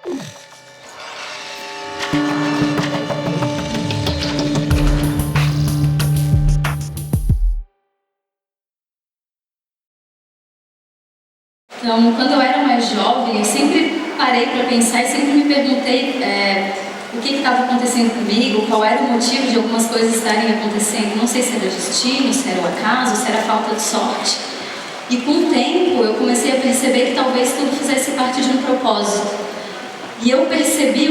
Então, quando eu era mais jovem, eu sempre parei para pensar e sempre me perguntei o que estava acontecendo comigo, qual era o motivo de algumas coisas estarem acontecendo. Não sei se era destino, se era o acaso, se era falta de sorte. E com o tempo, eu comecei a perceber que talvez tudo fizesse parte de um propósito. E eu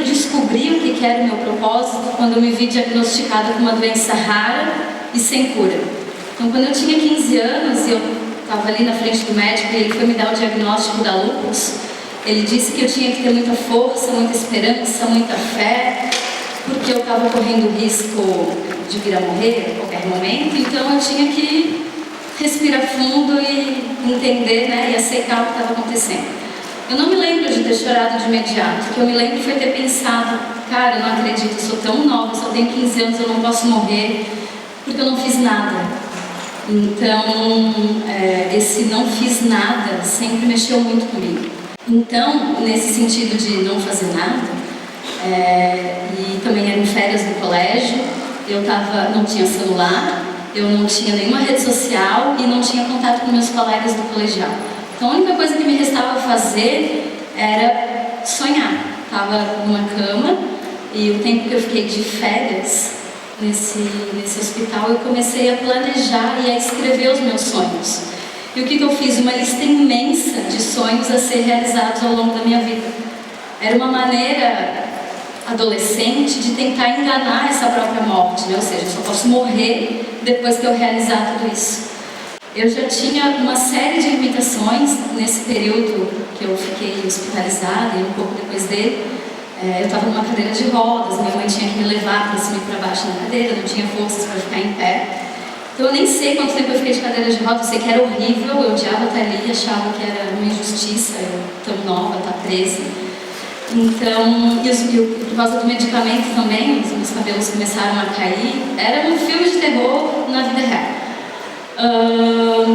descobri o que era o meu propósito quando eu me vi diagnosticada com uma doença rara e sem cura. Então, quando eu tinha 15 anos, eu estava ali na frente do médico e ele foi me dar o diagnóstico da lúpus. Ele disse que eu tinha que ter muita força, muita esperança, muita fé, porque eu estava correndo risco de vir a morrer a qualquer momento, então eu tinha que respirar fundo e entender, e aceitar o que estava acontecendo. Eu não me lembro de ter chorado de imediato, o que eu me lembro foi ter pensado, cara, eu não acredito, eu sou tão nova, eu só tenho 15 anos, eu não posso morrer, porque eu não fiz nada. Então, esse não fiz nada sempre mexeu muito comigo. Então, nesse sentido de não fazer nada, e também eram férias no colégio, eu não tinha celular, eu não tinha nenhuma rede social e não tinha contato com meus colegas do colegial. Então, a única coisa que me restava fazer era sonhar. Estava numa cama e o tempo que eu fiquei de férias nesse hospital, eu comecei a planejar e a escrever os meus sonhos. E o que eu fiz? Uma lista imensa de sonhos a ser realizados ao longo da minha vida. Era uma maneira adolescente de tentar enganar essa própria morte, Ou seja, eu só posso morrer depois que eu realizar tudo isso. Eu já tinha uma série de limitações nesse período que eu fiquei hospitalizada e um pouco depois dele. Eu estava numa cadeira de rodas, minha mãe tinha que me levar para cima e para baixo na cadeira, não tinha forças para ficar em pé. Então eu nem sei quanto tempo eu fiquei de cadeira de rodas, eu sei que era horrível, eu odiava estar ali, achava que era uma injustiça, eu tão nova, estar presa. Então, por causa do medicamento também, os meus cabelos começaram a cair, era um filme de terror na vida real.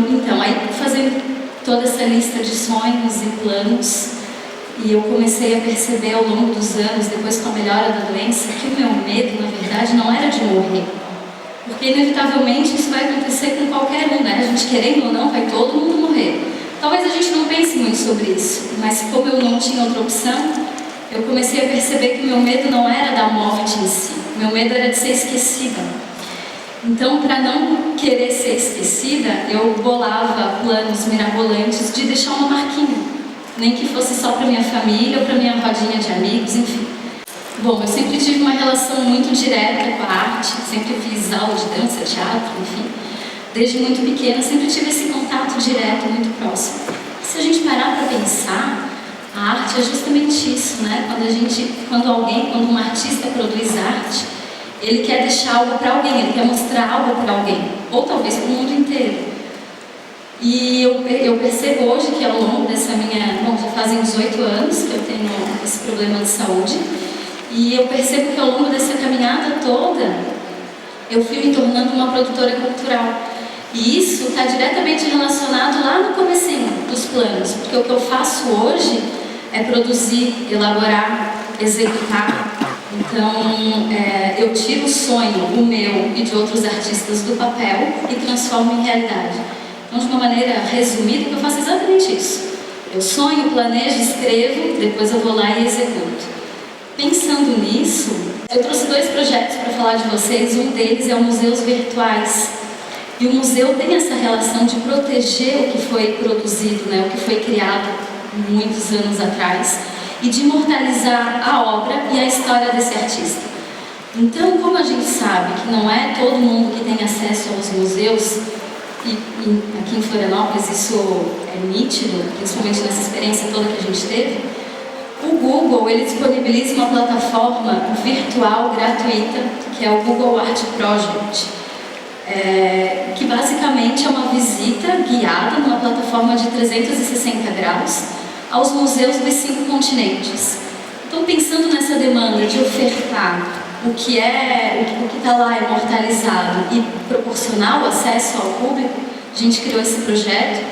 Então, aí fazendo toda essa lista de sonhos e planos, e eu comecei a perceber ao longo dos anos, depois com a melhora da doença, que o meu medo, na verdade, não era de morrer. Porque, inevitavelmente, isso vai acontecer com qualquer um, A gente, querendo ou não, vai todo mundo morrer. Talvez a gente não pense muito sobre isso, mas como eu não tinha outra opção, eu comecei a perceber que o meu medo não era da morte em si. O meu medo era de ser esquecida. Então, para não querer ser esquecida, eu bolava planos mirabolantes de deixar uma marquinha. Nem que fosse só para minha família ou para minha rodinha de amigos, enfim. Bom, eu sempre tive uma relação muito direta com a arte, sempre fiz aula de dança, teatro, enfim. Desde muito pequena, sempre tive esse contato direto, muito próximo. Se a gente parar para pensar, a arte é justamente isso, Quando um artista produz arte, ele quer deixar algo para alguém, ele quer mostrar algo para alguém, ou talvez para o mundo inteiro. E eu percebo hoje que ao longo dessa já fazem 18 anos que eu tenho esse problema de saúde, e eu percebo que ao longo dessa caminhada toda, eu fui me tornando uma produtora cultural. E isso está diretamente relacionado lá no comecinho dos planos, porque o que eu faço hoje é produzir, elaborar, executar. Então, eu tiro o sonho, o meu e de outros artistas do papel e transformo em realidade. Então, de uma maneira resumida, eu faço exatamente isso. Eu sonho, planejo, escrevo, depois eu vou lá e executo. Pensando nisso, eu trouxe 2 projetos para falar de vocês. Um deles é o Museus Virtuais. E o museu tem essa relação de proteger o que foi produzido, o que foi criado muitos anos atrás, e de imortalizar a obra e a história desse artista. Então, como a gente sabe que não é todo mundo que tem acesso aos museus, e aqui em Florianópolis isso é nítido, principalmente nessa experiência toda que a gente teve, o Google ele disponibiliza uma plataforma virtual gratuita, que é o Google Art Project, que basicamente é uma visita guiada numa plataforma de 360 graus aos museus dos 5 continentes. Então, pensando nessa demanda de ofertar o que está lá imortalizado e proporcionar o acesso ao público, a gente criou esse projeto,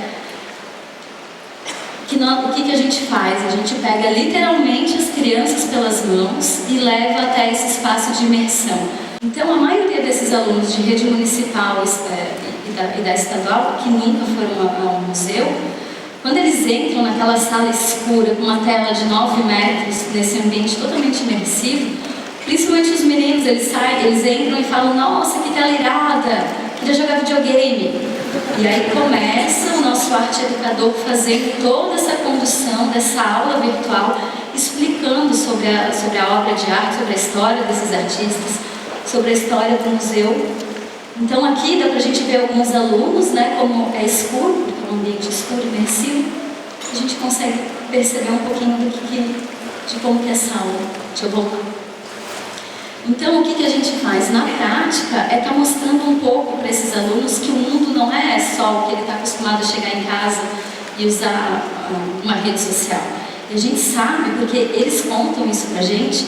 o que a gente faz? A gente pega literalmente as crianças pelas mãos e leva até esse espaço de imersão. Então, a maioria desses alunos de rede municipal e da estadual, que nunca foram ao museu, quando eles entram naquela sala escura, com uma tela de 9 metros, nesse ambiente totalmente imersivo, principalmente os meninos, eles entram e falam: nossa, que tela irada, queria jogar videogame. E aí começa o nosso arte educador fazendo toda essa condução dessa aula virtual, explicando sobre a obra de arte, sobre a história desses artistas, sobre a história do museu. Então aqui dá pra gente ver alguns alunos, né, como é escuro, porque é um ambiente escuro, imersivo, a gente consegue perceber um pouquinho de como que é essa aula. Deixa eu voltar. Então, o que a gente faz na prática é estar mostrando um pouco para esses alunos que o mundo não é só o que ele está acostumado a chegar em casa e usar uma rede social. E a gente sabe, porque eles contam isso para a gente,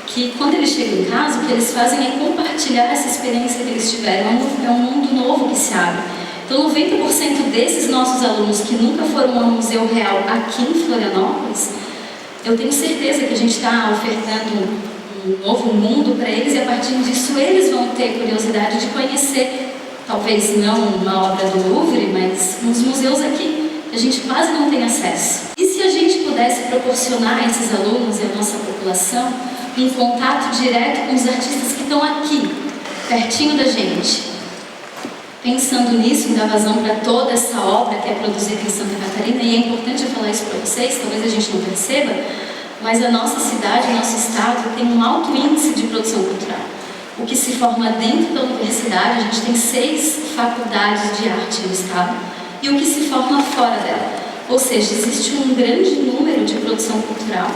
que quando eles chegam em casa, o que eles fazem é compartilhar essa experiência que eles tiveram. É um mundo novo que se abre. Então, 90% desses nossos alunos que nunca foram ao Museu Real aqui em Florianópolis, eu tenho certeza que a gente está ofertando um novo mundo para eles, e a partir disso eles vão ter curiosidade de conhecer, talvez não uma obra do Louvre, mas uns museus aqui que a gente quase não tem acesso. E se a gente pudesse proporcionar a esses alunos e a nossa população um contato direto com os artistas que estão aqui, pertinho da gente, pensando nisso, em dar vazão para toda essa obra que é produzida em Santa Catarina, e é importante eu falar isso para vocês, talvez a gente não perceba, mas a nossa cidade, o nosso estado tem um alto índice de produção cultural. O que se forma dentro da universidade, a gente tem 6 faculdades de arte no estado, e o que se forma fora dela. Ou seja, existe um grande número de produção cultural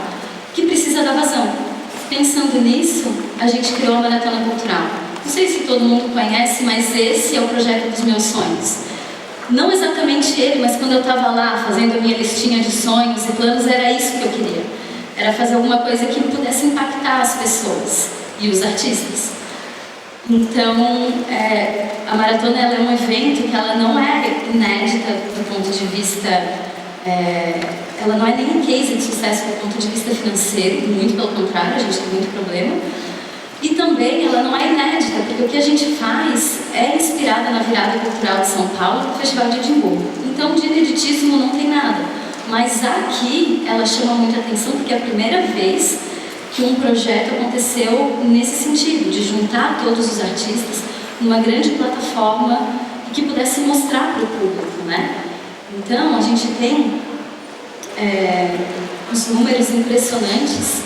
que precisa dar vazão. Pensando nisso, a gente criou a Maratona Cultural. Não sei se todo mundo conhece, mas esse é o projeto dos meus sonhos. Não exatamente ele, mas quando eu estava lá fazendo a minha listinha de sonhos e planos, era isso que eu queria. Era fazer alguma coisa que pudesse impactar as pessoas e os artistas. Então, a maratona ela é um evento que ela não é inédita do ponto de vista... ela não é nem um case de sucesso do ponto de vista financeiro, muito pelo contrário, a gente tem muito problema. E também ela não é inédita, porque o que a gente faz é inspirada na virada cultural de São Paulo, do Festival de Edimburgo. Então, de ineditismo não tem nada. Mas aqui ela chama muita atenção porque é a primeira vez que um projeto aconteceu nesse sentido, de juntar todos os artistas numa grande plataforma e que pudesse mostrar para o público, né? Então, a gente tem uns números impressionantes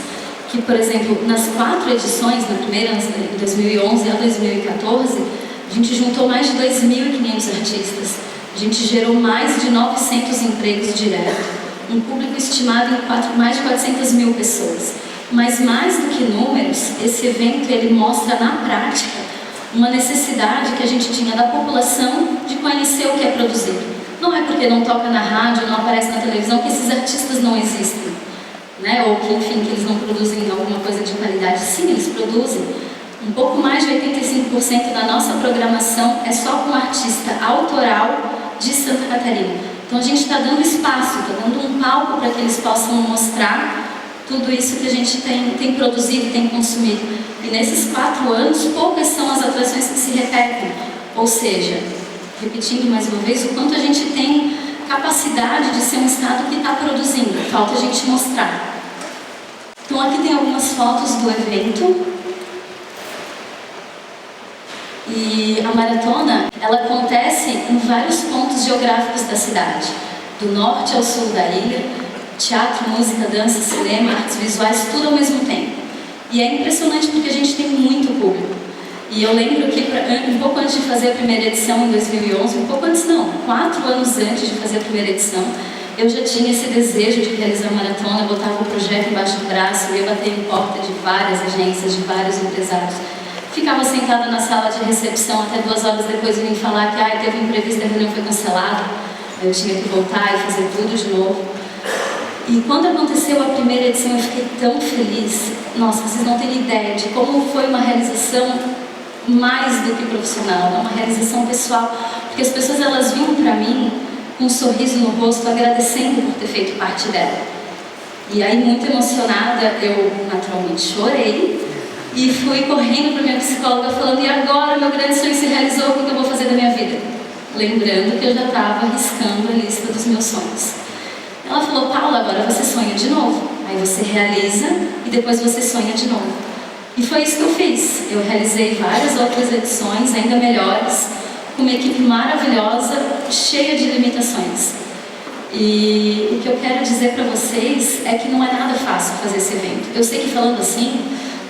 que, por exemplo, nas 4 edições, na primeira, em 2011 a 2014, a gente juntou mais de 2.500 artistas. A gente gerou mais de 900 empregos diretos, um público estimado em mais de 400 mil pessoas. Mas mais do que números, esse evento ele mostra na prática uma necessidade que a gente tinha da população de conhecer o que é produzido. Não é porque não toca na rádio, não aparece na televisão que esses artistas não existem, né? Ou que, enfim, que eles não produzem alguma coisa de qualidade. Sim, eles produzem. Um pouco mais de 85% da nossa programação é só com artista autoral de Santa Catarina. Então a gente está dando espaço, está dando um palco para que eles possam mostrar tudo isso que a gente tem produzido, tem consumido. E nesses 4 anos, poucas são as atrações que se repetem. Ou seja, repetindo mais uma vez, o quanto a gente tem capacidade de ser um estado que está produzindo. Falta a gente mostrar. Então aqui tem algumas fotos do evento. E a maratona, ela acontece em vários pontos geográficos da cidade, do norte ao sul da ilha, teatro, música, dança, cinema, artes visuais, tudo ao mesmo tempo. E é impressionante porque a gente tem muito público. E eu lembro que um pouco antes de fazer a primeira edição, em 2011, um pouco antes não, 4 anos antes de fazer a primeira edição, eu já tinha esse desejo de realizar a maratona, eu botava o projeto embaixo do braço, eu ia bater em porta de várias agências, de vários empresários. Ficava sentada na sala de recepção até 2 horas depois eu vim falar que teve um imprevisto, a reunião foi cancelada, eu tinha que voltar e fazer tudo de novo. E quando aconteceu a primeira edição eu fiquei tão feliz. Nossa, vocês não têm ideia de como foi uma realização mais do que profissional, uma realização pessoal, porque as pessoas elas vinham para mim com um sorriso no rosto, agradecendo por ter feito parte dela. E aí, muito emocionada, eu naturalmente chorei e fui correndo para minha psicóloga falando: e agora meu grande sonho se realizou, o que eu vou fazer da minha vida? Lembrando que eu já estava riscando a lista dos meus sonhos. Ela falou: Paula, agora você sonha de novo. Aí você realiza e depois você sonha de novo. E foi isso que eu fiz. Eu realizei várias outras edições, ainda melhores, com uma equipe maravilhosa, cheia de limitações. E o que eu quero dizer para vocês é que não é nada fácil fazer esse evento. Eu sei que falando assim,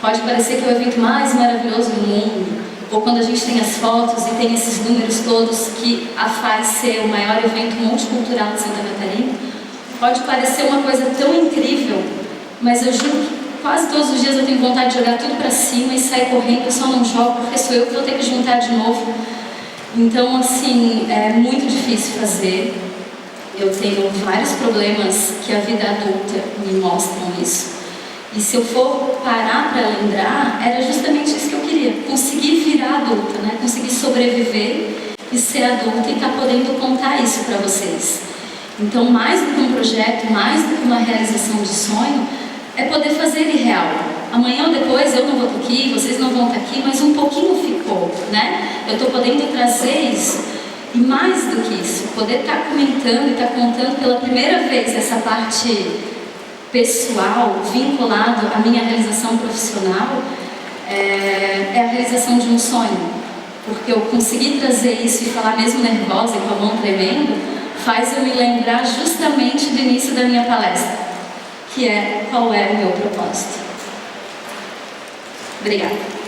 pode parecer que é o evento mais maravilhoso do mundo, ou quando a gente tem as fotos e tem esses números todos que a faz ser o maior evento multicultural de Santa Catarina, pode parecer uma coisa tão incrível, mas eu juro que quase todos os dias eu tenho vontade de jogar tudo para cima e sair correndo. Eu só não jogo porque sou eu que vou ter que juntar de novo. Então, assim, é muito difícil fazer. Eu tenho vários problemas que a vida adulta me mostram isso. E se eu for parar para lembrar, era justamente isso que eu queria. Conseguir virar adulta, né? Conseguir sobreviver e ser adulta e estar podendo contar isso para vocês. Então, mais do que um projeto, mais do que uma realização de sonho, é poder fazer ele real. Amanhã ou depois eu não vou estar aqui, vocês não vão estar aqui, mas um pouquinho ficou, né? Eu estou podendo trazer isso. E mais do que isso, poder estar comentando e estar contando pela primeira vez essa parte pessoal, vinculado à minha realização profissional, é a realização de um sonho. Porque eu conseguir trazer isso e falar mesmo nervosa e com a mão tremendo, faz eu me lembrar justamente do início da minha palestra, que é: qual é o meu propósito? Obrigada.